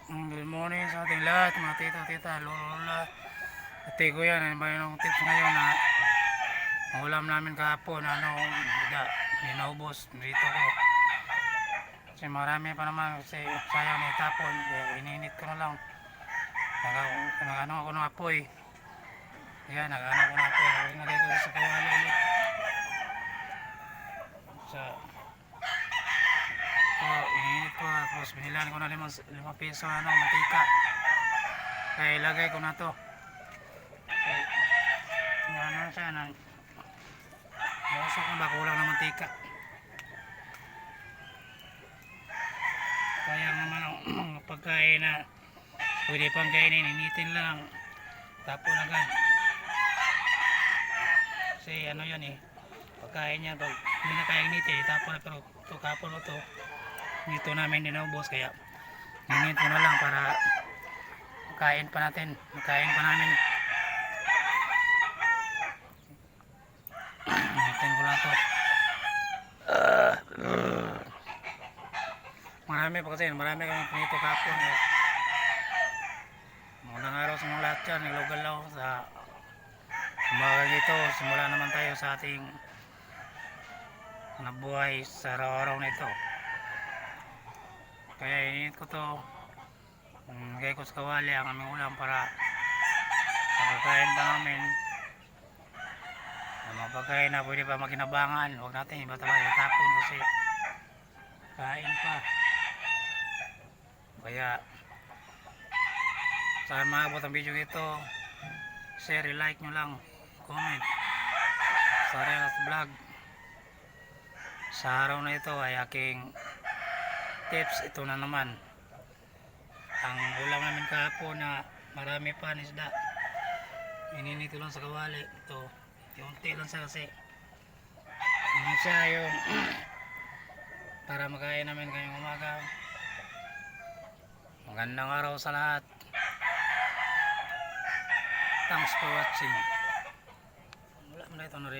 Good morning sa ating lahat, mga tito, tita, lola, ate ko yan. Ano ba yung tips ngayon na ulam namin kahapon, hindi naubos dito ko. Kasi marami pa naman kasi sayang na itapon, ininit ko na lang. Nag-ano ako ng apoy. Yan, nag-ano ko ng apoy. Nagay ko sa kawali ulit. Ininit ko, tapos binilan ko na 5 piso mantika. Kaya ilagay ko na to. Ano siya na masok na ba kulang na mantika. Kaya naman ang pagkain na pwede pang kainin, initin lang, tapon agad. Kasi ano yan pagkain niya pag hindi na kaya initin, itapon na. Pero ito kapon mo to, dito namin dinaubos, kaya init ko na lang para makain pa namin. Initin ko lang to. Marami kami pinito kapon. Magandang araw sa mga lahat dyan. Naglogal ako sa umaga dito. Simula naman tayo sa ating nabuhay sa araw-araw na ito. Kaya init ko to. Lagay ko sa kawali ang aming ulam para makakain pa namin. Mga pagkain na pwede pa makinabangan, huwag natin iba talaga itapon kasi kain pa. Kaya saan maabot ang video ito, share, like nyo lang, comment sa Relas Vlog. Sa araw na ito ay aking tips. Ito na naman ang ulam namin kahapon na marami pa isda. Ininito lang sa kawali. Ito unti lang siya kasi yun siya yung para makain namin ngayong umaga. Magandang araw sa lahat. Thanks for watching. Wala mo na ito na